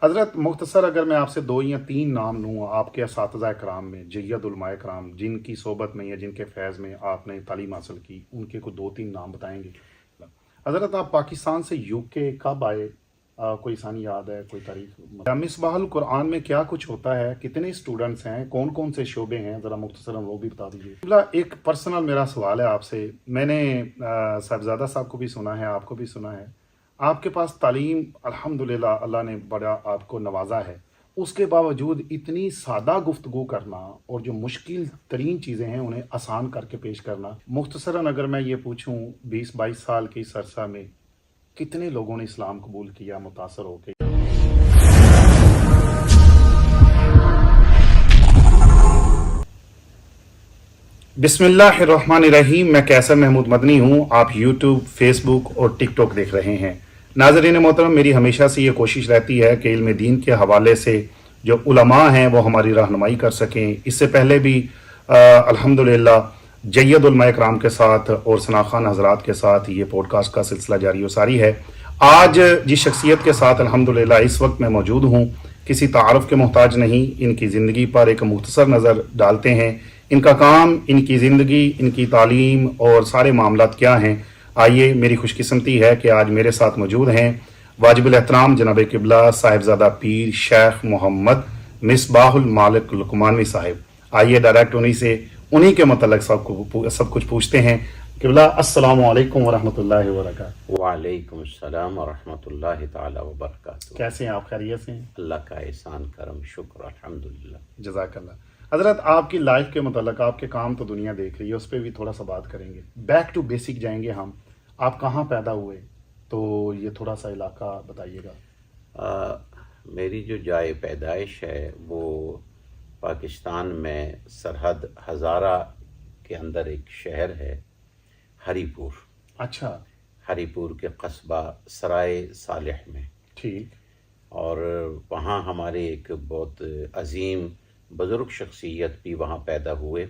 حضرت مختصر اگر میں آپ سے 2 یا 3 نام لوں آپ کے اساتذہ کرام میں، جید علماء کرام جن کی صحبت میں یا جن کے فیض میں آپ نے تعلیم حاصل کی، ان کے کوئی 2-3 نام بتائیں گے؟ حضرت آپ پاکستان سے یو کے کب آئے؟ کوئی ثانی یاد ہے، کوئی تاریخ؟ مصباح القرآن میں کیا کچھ ہوتا ہے؟ کتنے اسٹوڈنٹس ہیں؟ کون کون سے شعبے ہیں؟ ذرا مختصراً وہ بھی بتا دیجیے۔ ایک پرسنل میرا سوال ہے آپ سے، میں نے صاحبزادہ صاحب کو بھی سنا ہے، آپ کو بھی سنا ہے، آپ کے پاس تعلیم الحمدللہ اللہ نے بڑا آپ کو نوازا ہے، اس کے باوجود اتنی سادہ گفتگو کرنا اور جو مشکل ترین چیزیں ہیں انہیں آسان کر کے پیش کرنا۔ مختصراً اگر میں یہ پوچھوں 20-22 سال کی اس عرصہ میں کتنے لوگوں نے اسلام قبول کیا متاثر ہو کے؟ بسم اللہ الرحمن الرحیم، میں کیسر محمود مدنی ہوں، آپ یوٹیوب، فیس بک اور ٹک ٹاک دیکھ رہے ہیں۔ ناظرین محترم، میری ہمیشہ سے یہ کوشش رہتی ہے کہ علم دین کے حوالے سے جو علماء ہیں وہ ہماری رہنمائی کر سکیں۔ اس سے پہلے بھی الحمدللہ جید علماء کرام کے ساتھ اور ثنا خان حضرات کے ساتھ یہ پوڈ کاسٹ کا سلسلہ جاری و ساری ہے۔ آج جس شخصیت کے ساتھ الحمدللہ اس وقت میں موجود ہوں، کسی تعارف کے محتاج نہیں، ان کی زندگی پر ایک مختصر نظر ڈالتے ہیں۔ ان کا کام، ان کی زندگی، ان کی تعلیم اور سارے معاملات کیا ہیں۔ آئیے، میری خوش قسمتی ہے کہ آج میرے ساتھ موجود ہیں واجب الاحترام جناب قبلہ صاحبزادہ پیر شیخ محمد مصباح المالک لقمانوی صاحب۔ آئیے ڈائریکٹ انہی کے متعلق سب کچھ پوچھتے ہیں۔ قبلہ السلام علیکم ورحمۃ اللہ وبرکاتہ۔ وعلیکم السلام ورحمۃ اللہ تعالی وبرکاتہ۔ کیسے ہیں آپ؟ خیریت سے ہیں؟ اللہ کا احسان کرم شکر الحمدللہ۔ جزاک اللہ۔ حضرت آپ کی لائف کے متعلق، آپ کے کام تو دنیا دیکھ رہی ہے، اس پہ بھی تھوڑا سا بات کریں گے۔ بیک ٹو بیسک جائیں گے ہم، آپ کہاں پیدا ہوئے تو یہ تھوڑا سا علاقہ بتائیے گا۔ میری جو جائے پیدائش ہے وہ پاکستان میں سرحد ہزارہ کے اندر ایک شہر ہے ہری پور۔ اچھا، ہری پور کے قصبہ سرائے صالح میں۔ ٹھیک۔ اور وہاں ہمارے ایک بہت عظیم بزرگ شخصیت بھی وہاں پیدا ہوئے،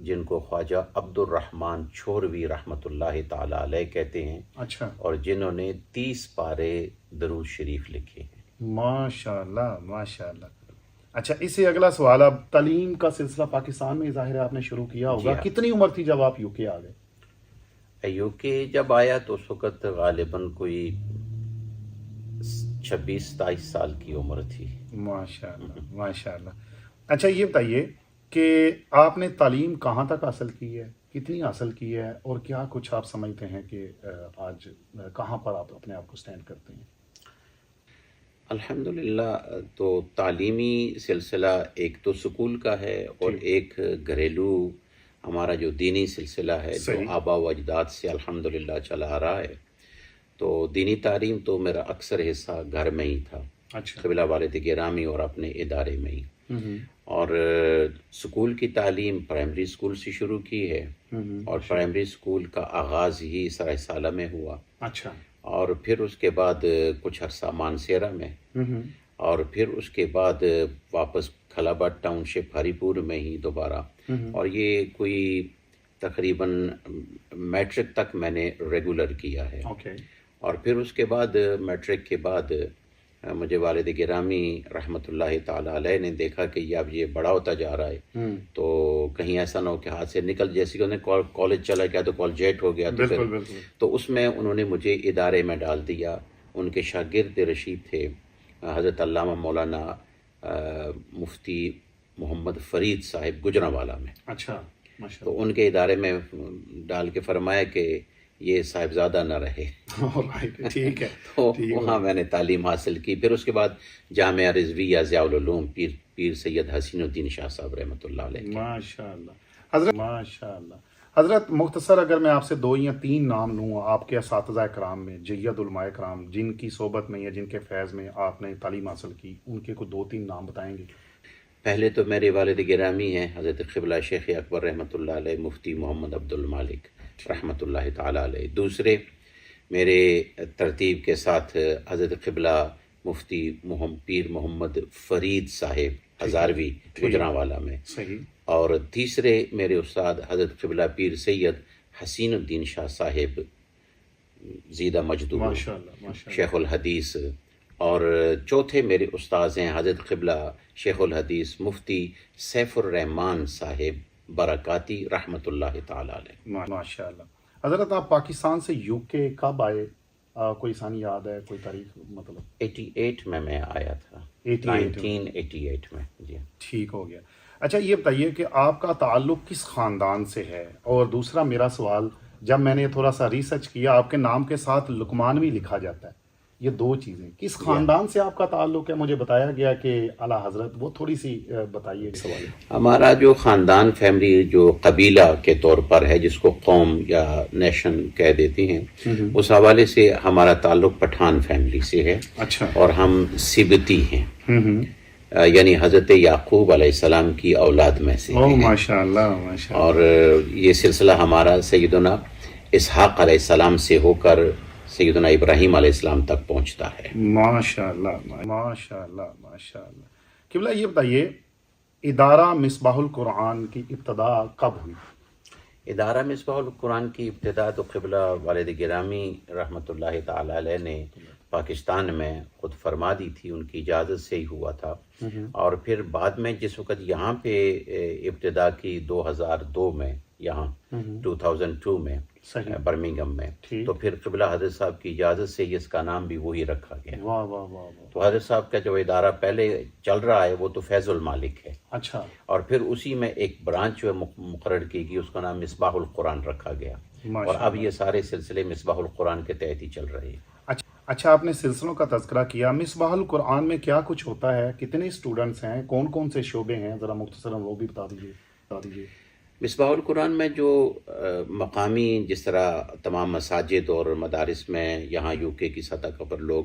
جن کو خواجہ عبد الرحمن چھوروی رحمۃ اللہ تعالی علیہ کہتے ہیں۔ اچھا، اور جنہوں نے 30 پارے درود شریف لکھے ہیں۔ ماشاء اللہ ماشاء اللہ۔ اچھا، اس سے اگلا سوال، اب تعلیم کا سلسلہ پاکستان میں ظاہر ہے آپ نے شروع کیا ہوگا، جی ہاں۔ کتنی عمر تھی جب آپ یو کے آ گئے؟ یو کے جب آیا تو اس وقت غالباً کوئی 26-27 سال کی عمر تھی۔ ماشاء اللہ ماشاء اللہ۔ اچھا، یہ بتائیے کہ آپ نے تعلیم کہاں تک حاصل کی ہے، کتنی حاصل کی ہے، اور کیا کچھ آپ سمجھتے ہیں کہ آج کہاں پر آپ اپنے آپ کو سٹینڈ کرتے ہیں؟ الحمدللہ، تو تعلیمی سلسلہ ایک تو سکول کا ہے اور ایک گھریلو ہمارا جو دینی سلسلہ ہے جو آبا و اجداد سے الحمدللہ چلا آ رہا ہے۔ تو دینی تعلیم تو میرا اکثر حصہ گھر میں ہی تھا، قبلہ والد گرامی اور اپنے ادارے میں ہی۔ اور سکول کی تعلیم پرائمری سکول سے شروع کی ہے، اور پرائمری سکول کا آغاز ہی سرائے سالہ میں ہوا۔ اچھا، اور اور پھر اس کے بعد کچھ عرصہ مانسیرہ میں، اور پھر اس کے بعد واپس کھلاباد ٹاؤن شپ ہری پور میں ہی دوبارہ۔ اور یہ کوئی تقریباً میٹرک تک میں نے ریگولر کیا ہے۔ اور پھر اس کے بعد میٹرک کے بعد مجھے والد گرامی رحمۃ اللہ تعالی علیہ نے دیکھا کہ اب یہ بڑا ہوتا جا رہا ہے، تو کہیں ایسا نہ ہو کہ ہاتھ سے نکل، جیسے کہ انہیں کالج چلا گیا تو کالجیٹ ہو گیا، تو اس میں انہوں نے مجھے ادارے میں ڈال دیا۔ ان کے شاگرد رشید تھے حضرت علامہ مولانا مفتی محمد فرید صاحب گجرانوالہ میں۔ اچھا، تو ان کے ادارے میں ڈال کے فرمایا کہ یہ صاحبزادہ نہ رہے۔ ٹھیک ہے، تو وہاں میں نے تعلیم حاصل کی۔ پھر اس کے بعد جامعہ رضویہ ضیاء العلوم پیر سید حسین الدین شاہ صاحب رحمۃ اللہ علیہ۔ ماشاء اللہ حضرت، ماشاء اللہ حضرت مختصر اگر میں آپ سے 2 یا 3 نام لوں آپ کے اساتذہ کرام میں، جید علماء کرام جن کی صحبت میں یا جن کے فیض میں آپ نے تعلیم حاصل کی، ان کے کوئی 2-3 نام بتائیں گے؟ پہلے تو میرے والد گرامی ہیں حضرت قبلہ شیخ اکبر رحمۃ اللہ علیہ مفتی محمد عبد المالک رحمۃ اللہ تعالی علیہ۔ دوسرے میرے ترتیب کے ساتھ حضرت قبلہ مفتی پیر محمد فرید صاحب ہزاروی گجرانوالہ میں۔ اور تیسرے میرے استاد حضرت قبلہ پیر سید حسین الدین شاہ صاحب زیدہ مجدو، شیخ الحدیث اور چوتھے میرے استاذ ہیں حضرت قبلہ شیخ الحدیث مفتی سیف الرحمان صاحب برکاتی رحمۃ اللہ تعالی علیہ۔ ماشاء اللہ۔ حضرت آپ پاکستان سے یو کے کب آئے؟ کوئی ثانی یاد ہے، کوئی تاریخ مطلب؟ 88 میں آیا تھا، 1988 میں جی۔ ٹھیک ہو گیا۔ اچھا یہ بتائیے کہ آپ کا تعلق کس خاندان سے ہے؟ اور دوسرا میرا سوال، جب میں نے تھوڑا سا ریسرچ کیا آپ کے نام کے ساتھ لقمان بھی لکھا جاتا ہے، یہ دو چیزیں کس خاندان سے آپ کا تعلق ہے؟ مجھے بتایا گیا کہ اعلیٰ حضرت، وہ تھوڑی سی بتائیے سوال۔ ہمارا جو خاندان فیملی جو قبیلہ کے طور پر ہے، جس کو قوم یا نیشن کہہ دیتے ہیں، اس حوالے سے ہمارا تعلق پٹھان فیملی سے ہے۔ اچھا۔ اور ہم سبتی ہیں، یعنی حضرت یعقوب علیہ السلام کی اولاد میں سے ہیں۔ ماشاء اللہ ماشاء اللہ۔ اور یہ سلسلہ ہمارا سیدنا اسحاق علیہ السلام سے ہو کر سیدنا ابراہیم علیہ السلام تک پہنچتا ہے۔ ماشاء اللہ ماشاء اللہ ماشاء اللہ۔ قبلہ یہ بتائیے، ادارہ مصباح القرآن کی ابتدا کب ہوئی؟ ادارہ مصباح القرآن کی ابتدا تو قبلہ والد گرامی رحمۃ اللہ تعالی علیہ نے پاکستان میں خود فرما دی تھی، ان کی اجازت سے ہی ہوا تھا۔ اور پھر بعد میں جس وقت یہاں پہ ابتدا کی 2002 میں، یہاں 2002 میں برمنگھم میں، تو پھر قبلہ حضرت صاحب کی اجازت سے ہی اس کا نام بھی وہی رکھا گیا۔ واہ واہ واہ واہ۔ تو حضرت صاحب کا جو ادارہ پہلے چل رہا ہے وہ تو فیض المالک ہے، اچھا۔ اور پھر اسی میں ایک برانچ جو ہے مقرر کی گئی، اس کا نام مصباح القرآن رکھا گیا، اور اب یہ سارے سلسلے مصباح القرآن کے تحت ہی چل رہے ہیں۔ اچھا، آپ نے سلسلوں کا تذکرہ کیا، مصباح القرآن میں کیا کچھ ہوتا ہے؟ کتنے اسٹوڈنٹس ہیں؟ کون کون سے شعبے ہیں؟ ذرا مختصراً وہ بھی بتا دیجیے۔ مصباح القرآن میں جو مقامی، جس طرح تمام مساجد اور مدارس میں یہاں یو کے کی سطح پر لوگ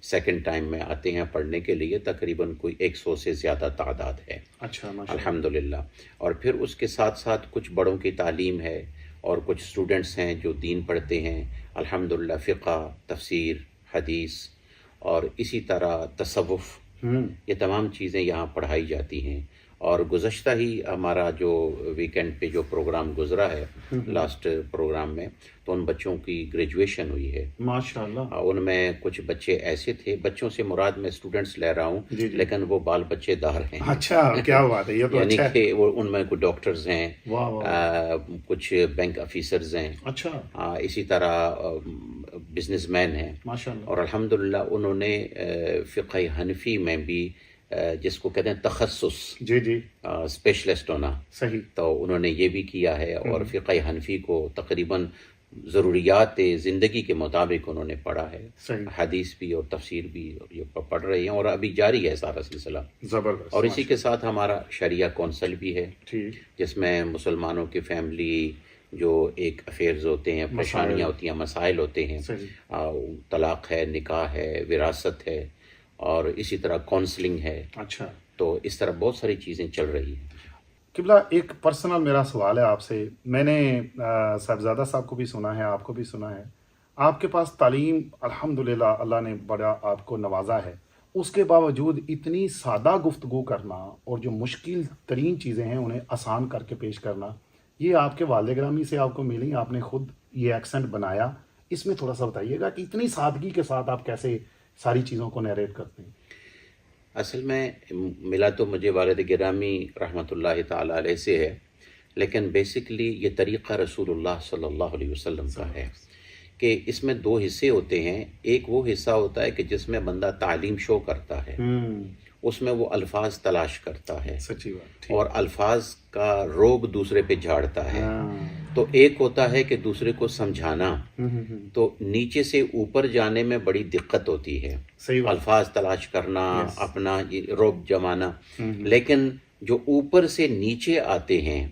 سیکنڈ ٹائم میں آتے ہیں پڑھنے کے لیے، تقریباً کوئی 100 سے زیادہ تعداد ہے۔ اچھا، الحمدللہ۔ اور پھر اس کے ساتھ ساتھ کچھ بڑوں کی تعلیم ہے، اور کچھ اسٹوڈنٹس ہیں جو دین پڑھتے ہیں، الحمدللہ، فقہ، تفسیر، حدیث، اور اسی طرح تصوف، یہ تمام چیزیں یہاں پڑھائی جاتی ہیں۔ اور گزشتہ ہی ہمارا جو ویکینڈ پہ جو پروگرام گزرا ہے، لاسٹ پروگرام میں، تو ان بچوں کی گریجویشن ہوئی ہے ماشاء اللہ۔ ان میں کچھ بچے ایسے تھے، بچوں سے مراد میں اسٹوڈنٹس لے رہا ہوں، لیکن وہ بال بچے دار ہیں۔ اچھا، کیا بات ہے، یہ تو یعنی اچھا ہے۔ کہ وہ ان میں کچھ ڈاکٹرز ہیں، کچھ بینک آفیسرز ہیں، اچھا، اسی طرح بزنس مین ہیں، ماشاء اللہ۔ اور الحمدللہ انہوں نے فقہ حنفی میں بھی، جس کو کہتے ہیں تخصص، جی جی، اسپیشلسٹ ہونا، صحیح، تو انہوں نے یہ بھی کیا ہے، اور فقہ حنفی کو تقریباً ضروریات زندگی کے مطابق انہوں نے پڑھا ہے۔ صحیح، حدیث بھی اور تفسیر بھی یہ پڑھ رہے ہیں، اور ابھی جاری ہے سارا سلسلہ۔ زبردست۔ اور اسی کے ساتھ ہمارا شریعہ کونسل بھی ہے، ٹھیک، جس میں مسلمانوں کی فیملی جو ایک افیئرز ہوتے ہیں، پریشانیاں ہوتی ہیں، مسائل ہوتے ہیں، طلاق ہے، نکاح ہے، وراثت ہے، اور اسی طرح کونسلنگ ہے۔ اچھا، تو اس طرح بہت ساری چیزیں چل رہی ہیں۔ قبلہ ایک پرسنل میرا سوال ہے آپ سے، میں نے صاحبزادہ صاحب کو بھی سنا ہے، آپ کو بھی سنا ہے، آپ کے پاس تعلیم الحمدللہ اللہ نے بڑا آپ کو نوازا ہے، اس کے باوجود اتنی سادہ گفتگو کرنا اور جو مشکل ترین چیزیں ہیں انہیں آسان کر کے پیش کرنا، یہ آپ کے والد گرامی سے آپ کو ملی، آپ نے خود یہ ایکسنٹ بنایا، اس میں تھوڑا سا بتائیے گا کہ اتنی سادگی کے ساتھ آپ کیسے ساری چیزوں کو نیریٹ کرتے ہیں؟ اصل میں ملا تو مجھے والد گرامی رحمۃ اللہ تعالی علیہ سے ہے، لیکن بیسکلی یہ طریقہ رسول اللہ صلی اللہ علیہ وسلم کا ہے کہ اس میں دو حصے ہوتے ہیں۔ ایک وہ حصہ ہوتا ہے کہ جس میں بندہ تعلیم شو کرتا ہے، اس میں وہ الفاظ تلاش کرتا ہے، سچی بات، اور الفاظ کا روب دوسرے پہ جھاڑتا ہے۔ تو ایک ہوتا ہے کہ دوسرے کو سمجھانا، تو نیچے سے اوپر جانے میں بڑی دقت ہوتی ہے، الفاظ تلاش کرنا، اپنا روب جمانا، لیکن جو اوپر سے نیچے آتے ہیں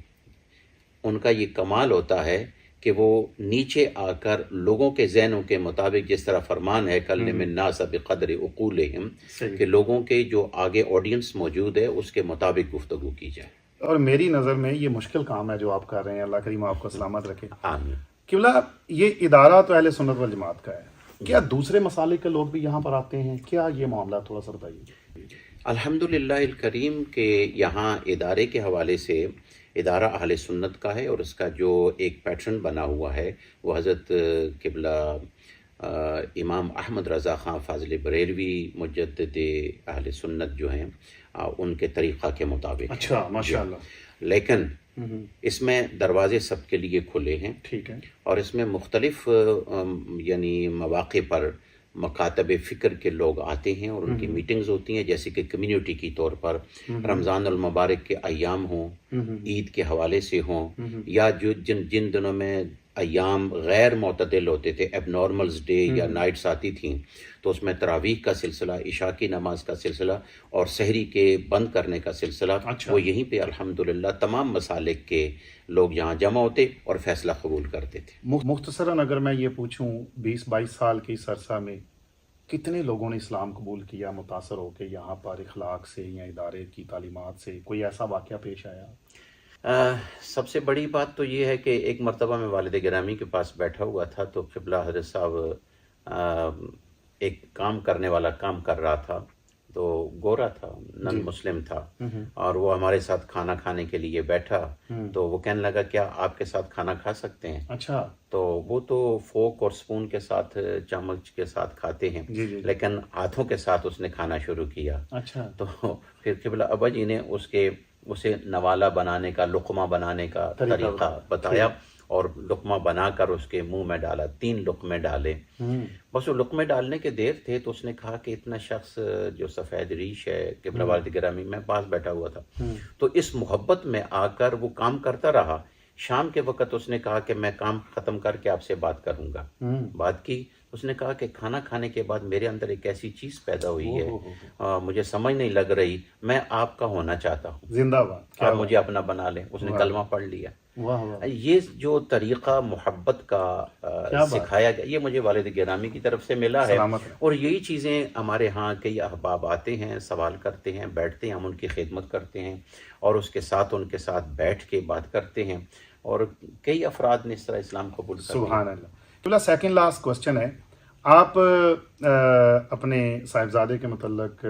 ان کا یہ کمال ہوتا ہے کہ وہ نیچے آ کر لوگوں کے ذہنوں کے مطابق، جس طرح فرمان ہے کلم الناس بقدر عقولہم، کہ لوگوں کے جو آگے آڈینس موجود ہے اس کے مطابق گفتگو کی جائے۔ اور میری نظر میں یہ مشکل کام ہے جو آپ کر رہے ہیں، اللہ کریم آپ کو سلامت رکھے۔ آمین۔ قبلہ یہ ادارہ تو اہل سنت والجماعت کا ہے، کیا دوسرے مسالک کے لوگ بھی یہاں پر آتے ہیں؟ کیا یہ معاملہ تھوڑا سا بتائیے۔ الحمدللہ الکریم کہ یہاں ادارے کے حوالے سے ادارہ اہل سنت کا ہے، اور اس کا جو ایک پیٹرن بنا ہوا ہے وہ حضرت قبلہ امام احمد رضا خان فاضل بریلوی مجدد اہل سنت جو ہیں ان کے طریقہ کے مطابق. اچھا ماشاء اللہ. لیکن اس میں دروازے سب کے لیے کھلے ہیں. ٹھیک ہے. اور اس میں مختلف یعنی مواقع پر مکاتب فکر کے لوگ آتے ہیں اور ان کی میٹنگز ہوتی ہیں، جیسے کہ کمیونٹی کی طور پر رمضان المبارک کے ایام ہوں، عید کے حوالے سے ہوں، یا جو جن دنوں میں ایام غیر معتدل ہوتے تھے، ایب نارملز ڈے یا نائٹس آتی تھیں، تو اس میں تراویح کا سلسلہ، عشاء کی نماز کا سلسلہ اور سحری کے بند کرنے کا سلسلہ. وہ یہیں پہ الحمدللہ تمام مسالک کے لوگ یہاں جمع ہوتے اور فیصلہ قبول کرتے تھے. مختصراً اگر میں یہ پوچھوں 20-22 سال کی اس عرصہ میں کتنے لوگوں نے اسلام قبول کیا متاثر ہو کے یہاں پر اخلاق سے یا ادارے کی تعلیمات سے؟ کوئی ایسا واقعہ پیش آیا؟ سب سے بڑی بات تو یہ ہے کہ ایک مرتبہ میں والد گرامی کے پاس بیٹھا ہوا تھا تو قبلہ حضرت صاحب ایک کام کرنے والا کام کر رہا تھا، تو گورا تھا، نن مسلم تھا، اور وہ ہمارے ساتھ کھانا کھانے کے لیے بیٹھا تو وہ کہنے لگا کیا آپ کے ساتھ کھانا کھا سکتے ہیں؟ اچھا. تو وہ تو فوک اور سپون کے ساتھ، چمچ کے ساتھ کھاتے ہیں، لیکن ہاتھوں کے ساتھ اس نے کھانا شروع کیا. اچھا. تو پھر قبلہ ابا جی نے اسے نوالا بنانے کا، لقمہ بنانے کا طریقہ بتایا اور لقمہ بنا کر اس کے منہ میں ڈالا. 3 لقمے ڈالے. بس وہ لقمے ڈالنے کے دیر تھے تو اس نے کہا کہ اتنا شخص جو سفید ریش ہے، قبلہ والد گرامی میں پاس بیٹھا ہوا تھا، تو اس محبت میں آ کر وہ کام کرتا رہا. شام کے وقت اس نے کہا کہ میں کام ختم کر کے آپ سے بات کروں گا. بات کی. اس نے کہا کہ کھانا کھانے کے بعد میرے اندر ایک ایسی چیز پیدا ہوئی ہے، مجھے سمجھ نہیں لگ رہی، میں آپ کا ہونا چاہتا ہوں. زندہ باد. آپ مجھے اپنا بنا لیں. اس نے کلمہ پڑھ لیا. یہ جو طریقہ محبت کا سکھایا گیا، یہ مجھے والد گرامی کی طرف سے ملا ہے. اور یہی چیزیں ہمارے ہاں کئی احباب آتے ہیں، سوال کرتے ہیں، بیٹھتے ہیں، ہم ان کی خدمت کرتے ہیں اور اس کے ساتھ ان کے ساتھ بیٹھ کے بات کرتے ہیں، اور کئی افراد نے اس طرح اسلام قبول کر لیا. سبحان اللہ. تو سیکنڈ لاسٹ کوسچن ہے، آپ اپنے صاحبزادے کے متعلق،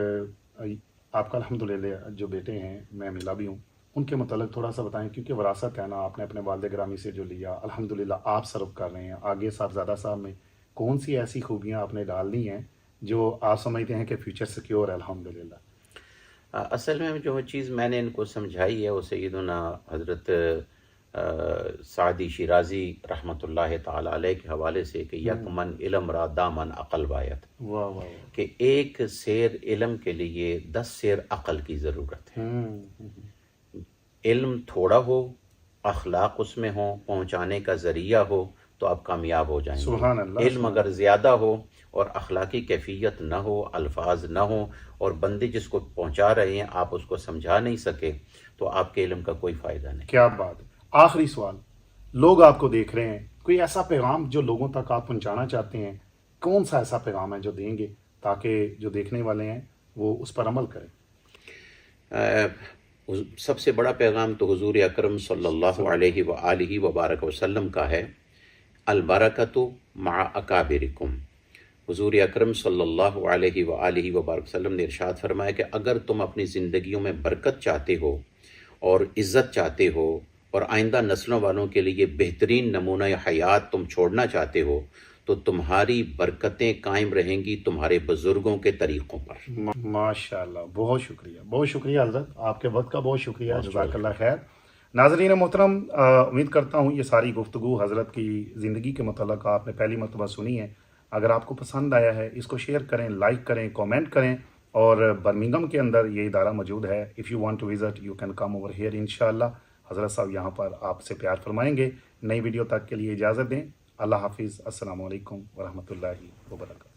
آپ کا الحمدللہ جو بیٹے ہیں میں ملا بھی ہوں، ان کے متعلق تھوڑا سا بتائیں، کیونکہ وراثت ہے نا، آپ نے اپنے والد گرامی سے جو لیا الحمدللہ آپ سرو کر رہے ہیں. آگے صاحبزادہ صاحب میں کون سی ایسی خوبیاں آپ نے ڈالنی ہیں جو آپ سمجھتے ہیں کہ فیوچر سیکیور ہے الحمدللہ؟ اصل میں جو چیز میں نے ان کو سمجھائی ہے وہ سیدنا حضرت سعدی شیرازی رحمۃ اللہ تعالی علیہ کے حوالے سے کہ یک من علم را دامن عقل بایت، کہ ایک سیر علم کے لیے 10 سیر عقل کی ضرورت ہے. علم تھوڑا ہو، اخلاق اس میں ہو، پہنچانے کا ذریعہ ہو تو آپ کامیاب ہو جائیں گے. سبحان اللہ. علم اگر زیادہ ہو اور اخلاقی کیفیت نہ ہو، الفاظ نہ ہو، اور بندے جس کو پہنچا رہے ہیں آپ اس کو سمجھا نہیں سکے تو آپ کے علم کا کوئی فائدہ نہیں. کیا بات. آخری سوال، لوگ آپ کو دیکھ رہے ہیں، کوئی ایسا پیغام جو لوگوں تک آپ پہنچانا چاہتے ہیں، کون سا ایسا پیغام ہے جو دیں گے تاکہ جو دیکھنے والے ہیں وہ اس پر عمل کریں؟ سب سے بڑا پیغام تو حضور اکرم صلی اللہ علیہ وآلہ وبارک وسلم کا ہے، البرکۃ مع اکابرکم. حضور اکرم صلی اللہ علیہ وآلہ وبارک وسلم نے ارشاد فرمایا کہ اگر تم اپنی زندگیوں میں برکت چاہتے ہو اور عزت چاہتے ہو اور آئندہ نسلوں والوں کے لیے بہترین نمونہ حیات تم چھوڑنا چاہتے ہو تو تمہاری برکتیں قائم رہیں گی تمہارے بزرگوں کے طریقوں پر. ماشاءاللہ. بہت شکریہ، بہت شکریہ حضرت، آپ کے وقت کا بہت شکریہ. جزاک اللہ خیر. ناظرین محترم، امید کرتا ہوں یہ ساری گفتگو حضرت کی زندگی کے متعلق آپ نے پہلی مرتبہ سنی ہے. اگر آپ کو پسند آیا ہے اس کو شیئر کریں، لائک کریں، کامنٹ کریں. اور برمنگھم کے اندر یہ ادارہ موجود ہے. If you want to visit you can come over here انشاءاللہ. حضرت صاحب یہاں پر آپ سے پیار فرمائیں گے. نئی ویڈیو تک کے لیے اجازت دیں. اللہ حافظ. السلام علیکم ورحمۃ اللہ وبرکاتہ.